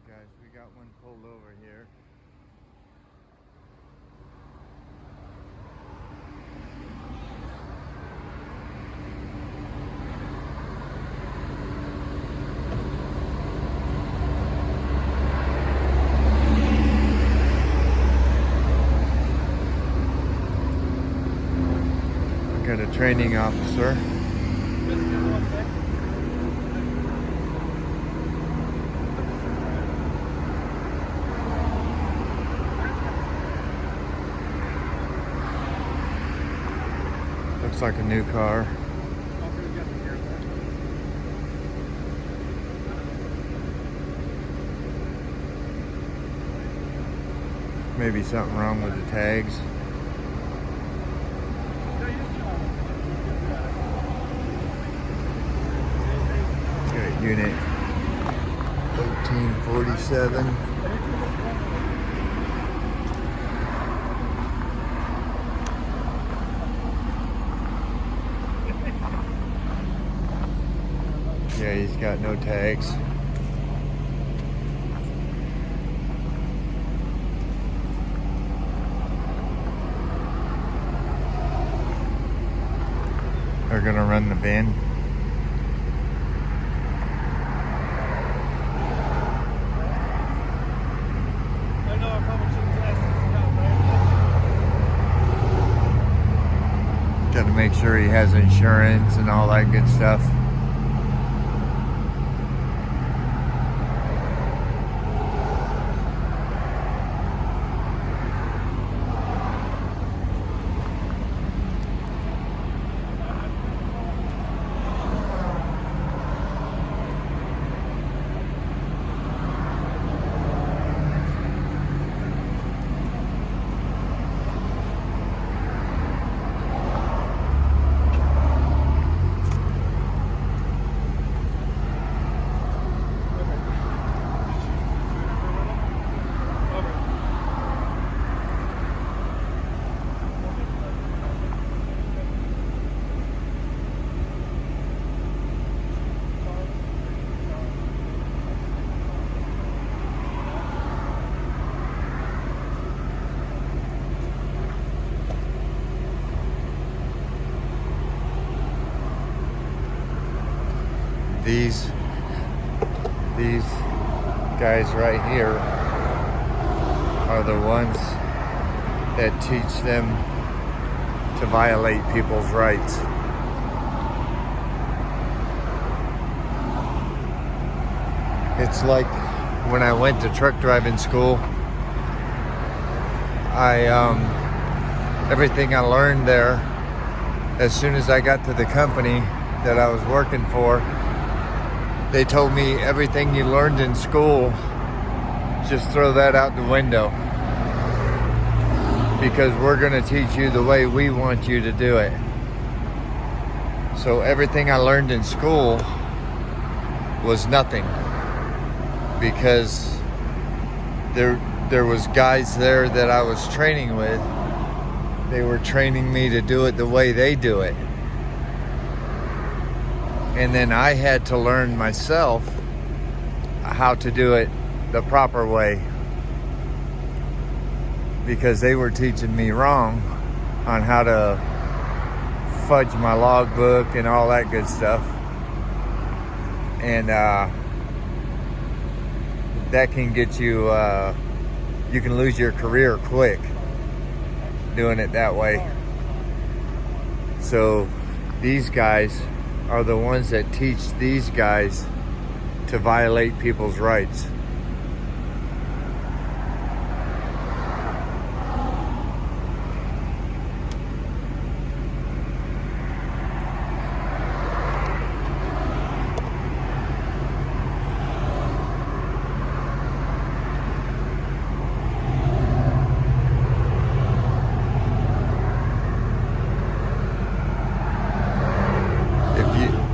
guys, we got one pulled over here. Got a training officer. Looks like a new car. Maybe something wrong with the tags. Got unit 1347. Yeah, he's got no tags. They're gonna run the bin. Got to make sure he has insurance and all that good stuff. These guys right here are the ones that teach them to violate people's rights. It's like when I went to truck driving school, everything I learned there, as soon as I got to the company that I was working for, they told me everything you learned in school, just throw that out the window, because we're going to teach you the way we want you to do it. So everything I learned in school was nothing, because there was guys there that I was training with. They were training me to do it the way they do it. And then I had to learn myself how to do it the proper way, because they were teaching me wrong on how to fudge my logbook and all that good stuff. And that can get you, you can lose your career quick doing it that way. So these guys are the ones that teach these guys to violate people's rights.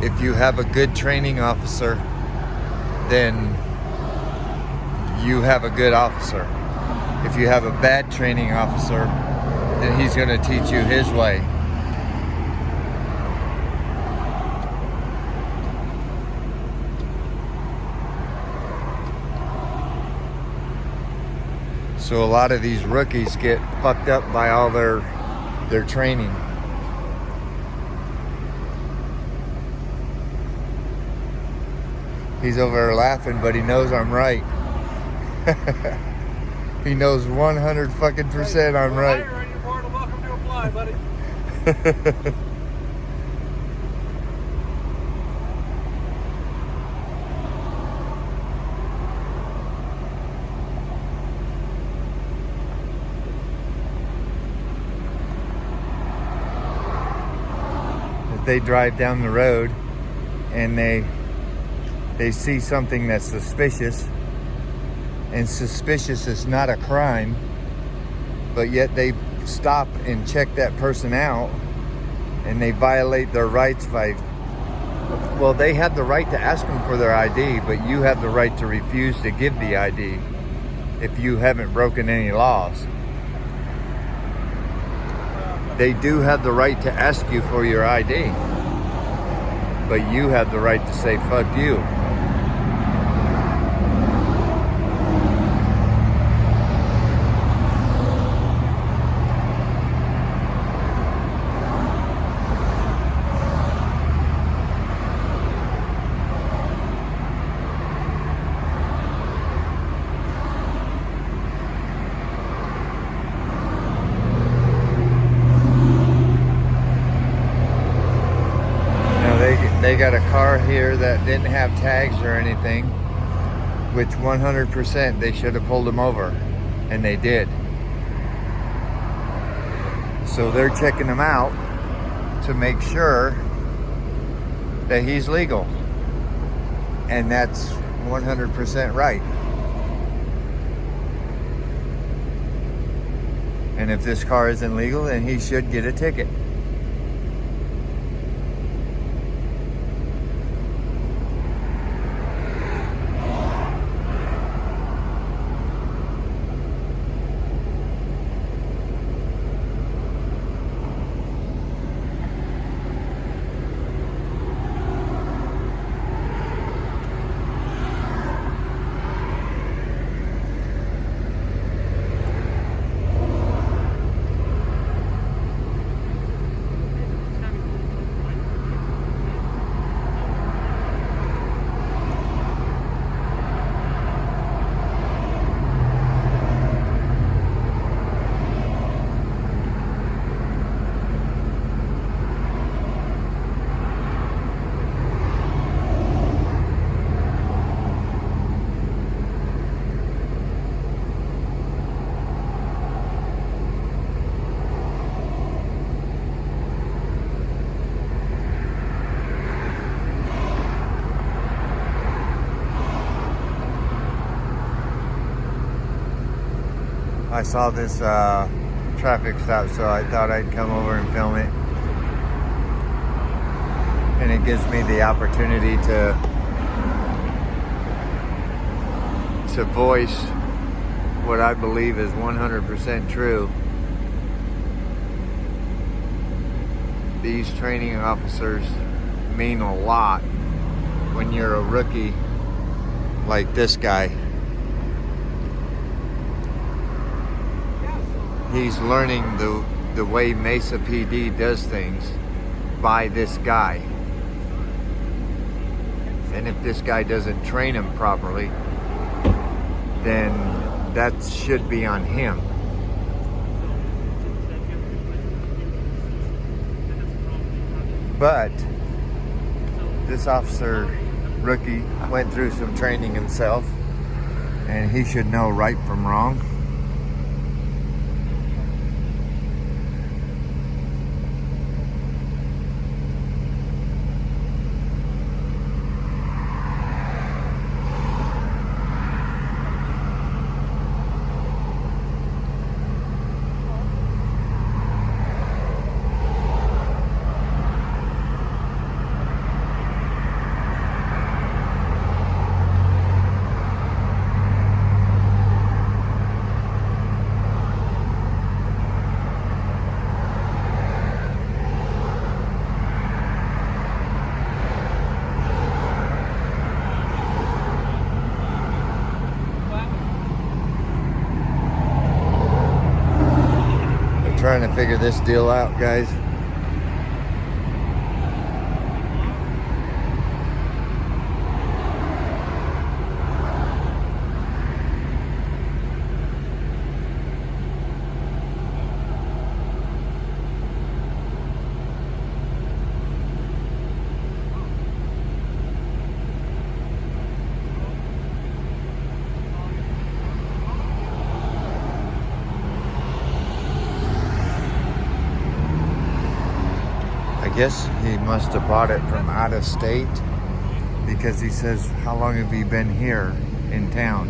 If you have a good training officer, then you have a good officer. If you have a bad training officer, then he's going to teach you his way. So a lot of these rookies get fucked up by all their training. He's over there laughing, but he knows I'm right. He knows 100 fucking percent I'm right. Welcome to apply, buddy. If they drive down the road and they see something that's suspicious, and suspicious is not a crime, but yet they stop and check that person out and they violate their rights by, well, they have the right to ask them for their ID, but you have the right to refuse to give the ID if you haven't broken any laws. They do have the right to ask you for your ID, but you have the right to say, fuck you. They got a car here that didn't have tags or anything, which 100% they should have pulled him over, and they did. So they're checking him out to make sure that he's legal, and that's 100% right. And if this car isn't legal, then he should get a ticket. I saw this traffic stop, so I thought I'd come over and film it. And it gives me the opportunity to voice what I believe is 100% true. These training officers mean a lot when you're a rookie like this guy. He's learning the way Mesa PD does things by this guy. And if this guy doesn't train him properly, then that should be on him. But this officer, rookie, went through some training himself, and he should know right from wrong. trying to figure this deal out, guys. I guess he must have bought it from out of state, because he says, how long have you been here in town?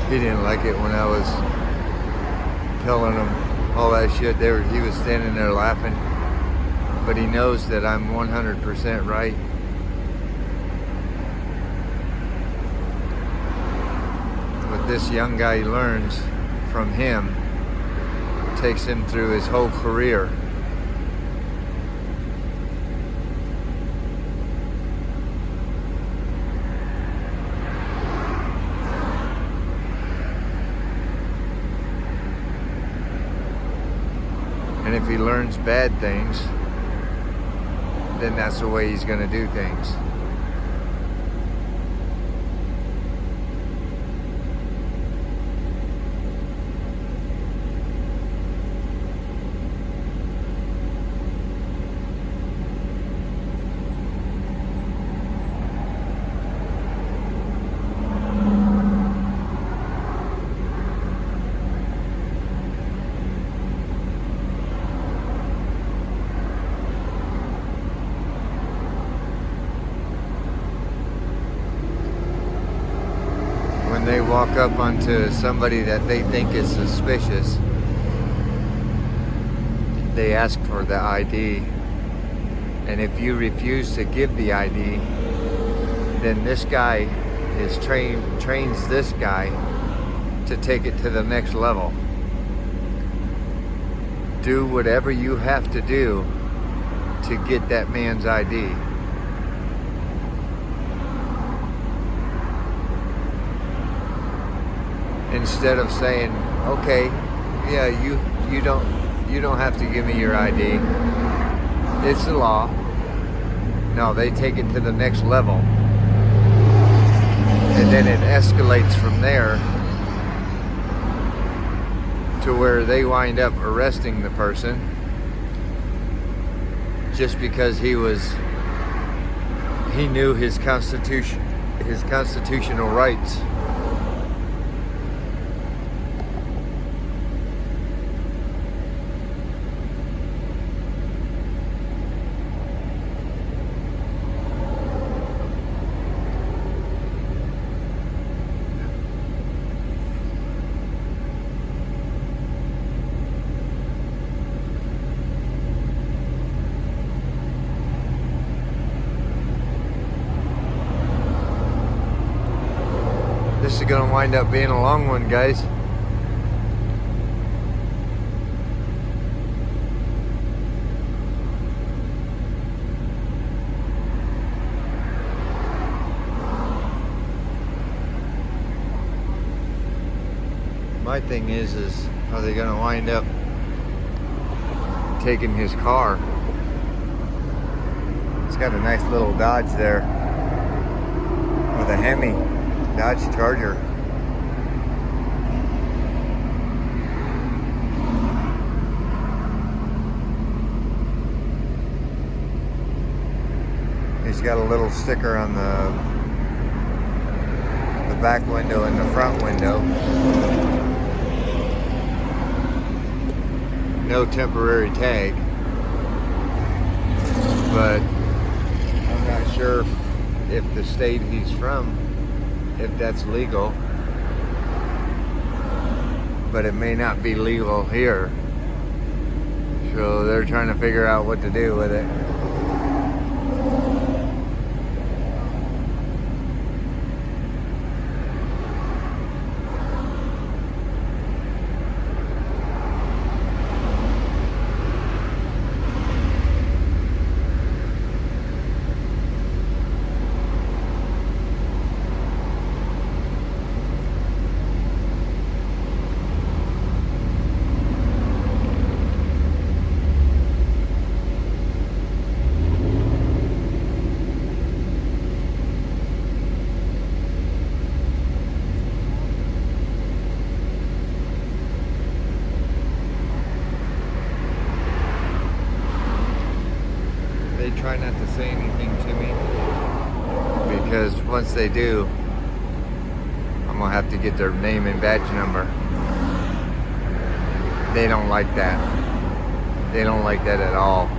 He didn't like it when I was telling him all that shit. He was standing there laughing, but he knows that I'm 100% right. What this young guy learns from him takes him through his whole career. And if he learns bad things, then that's the way he's going to do things. When they walk up onto somebody that they think is suspicious, they ask for the ID. And if you refuse to give the ID, then this guy is trains this guy to take it to the next level. Do whatever you have to do to get that man's ID. Instead of saying, okay, yeah, you don't have to give me your ID. It's the law. No, they take it to the next level. And then it escalates from there to where they wind up arresting the person just because he knew his constitutional rights. This is going to wind up being a long one, guys. My thing is are they going to wind up taking his car? It's got a nice little Dodge there with a Hemi. Dodge Charger. He's got a little sticker on the back window and the front window. No temporary tag, but I'm not sure if the state he's from, if that's legal. but it may not be legal here. So they're trying to figure out what to do with it. They try not to say anything to me because once they do, I'm gonna have to get their name and badge number. They don't like that. They don't like that at all.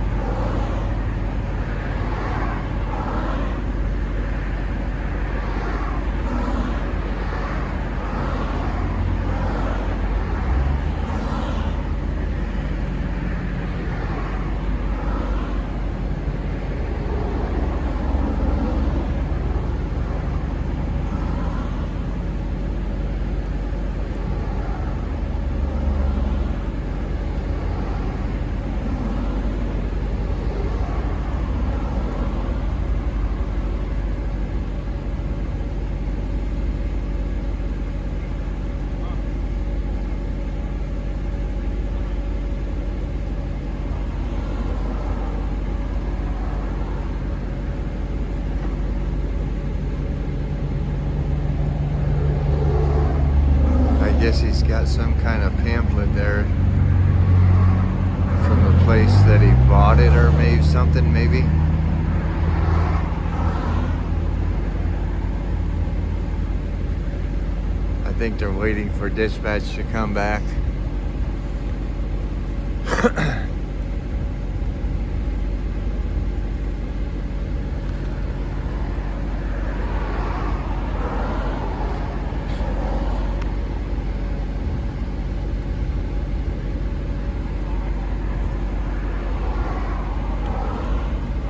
I guess he's got some kind of pamphlet there from the place that he bought it, or maybe something, maybe. I think they're waiting for dispatch to come back.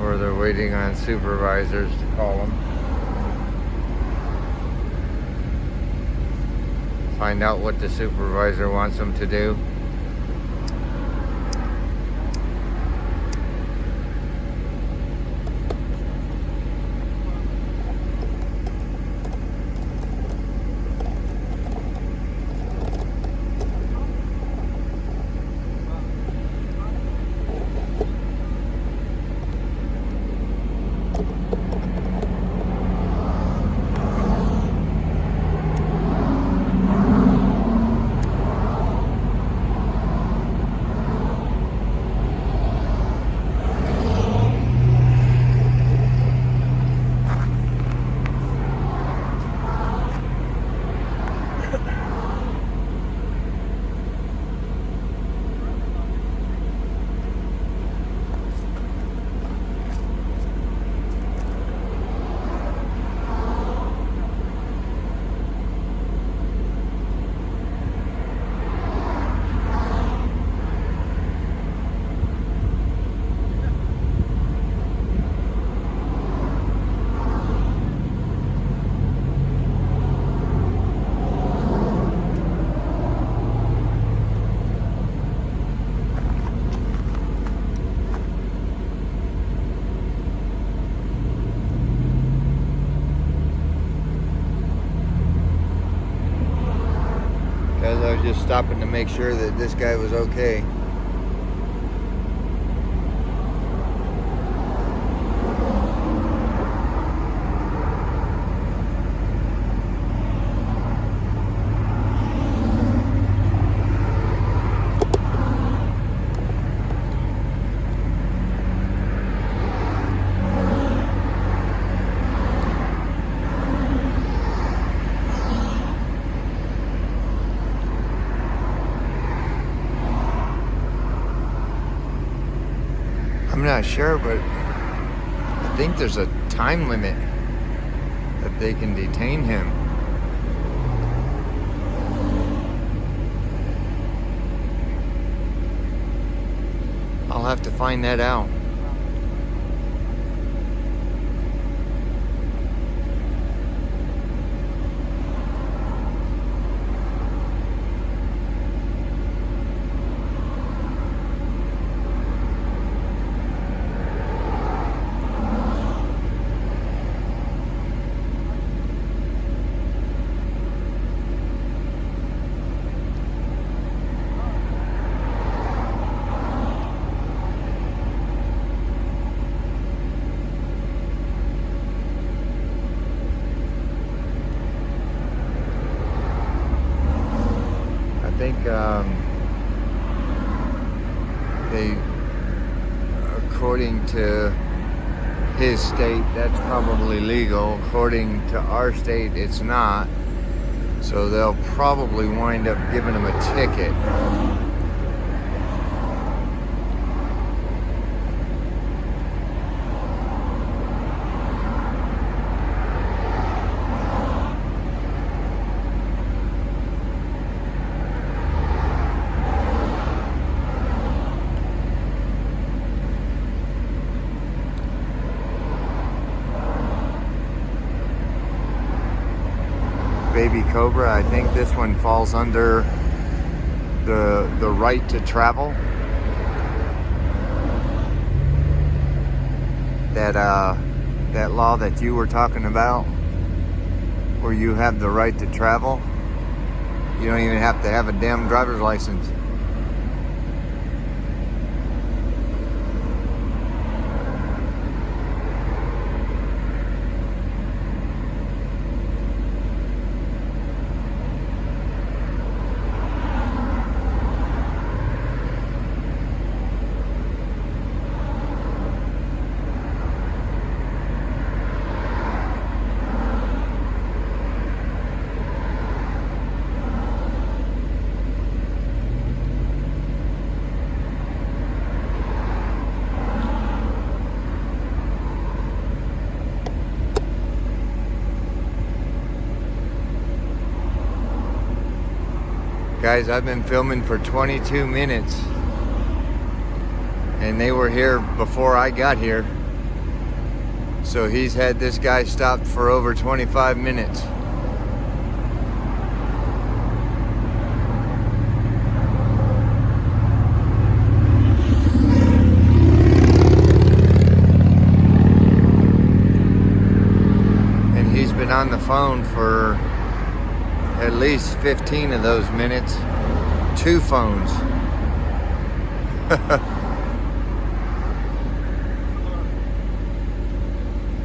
Or they're waiting on supervisors to call them. Find out what the supervisor wants them to do. Because I was just stopping to make sure that this guy was okay. I'm not sure, but I think there's a time limit that they can detain him. have to find that out. I think they, according to his state, that's probably legal. According to our state, it's not. So they'll probably wind up giving him a ticket. Baby Cobra, I think this one falls under the right to travel. That law that you were talking about, where you have the right to travel. You don't even have to have a damn driver's license. Guys, I've been filming for 22 minutes and they were here before I got here. So he's had this guy stopped for over 25 minutes. And he's been on the phone for at least 15 of those minutes. 2 phones.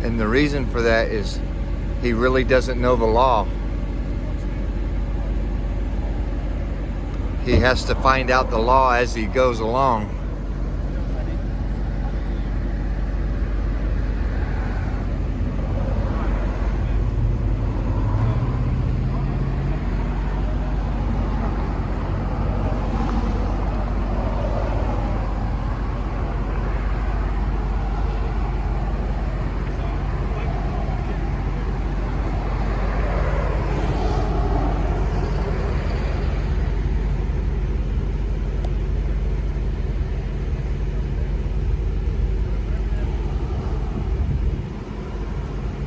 And the reason for that is he really doesn't know the law. He has to find out the law as he goes along.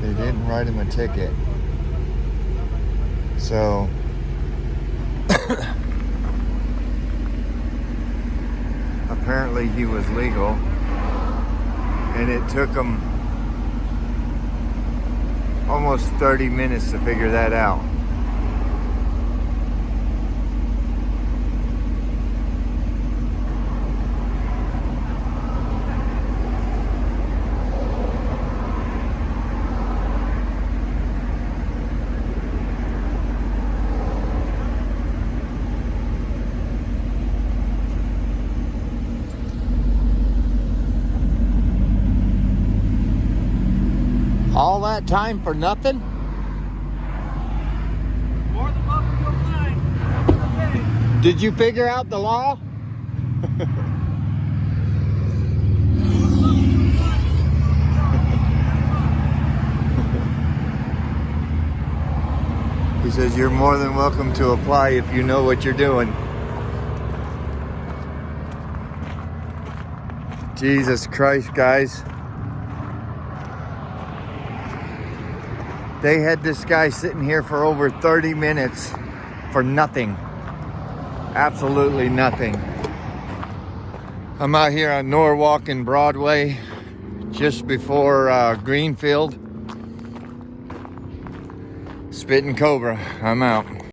They didn't write him a ticket. So apparently he was legal, and it took him almost 30 minutes to figure that out. All that time for nothing? More than welcome to apply. Have a good day. Did you figure out the law? He says you're more than welcome to apply if you know what you're doing. Jesus Christ, guys. They had this guy sitting here for over 30 minutes for nothing. Absolutely nothing. I'm out here on Norwalk and Broadway, just before Greenfield. Spitting Cobra, I'm out.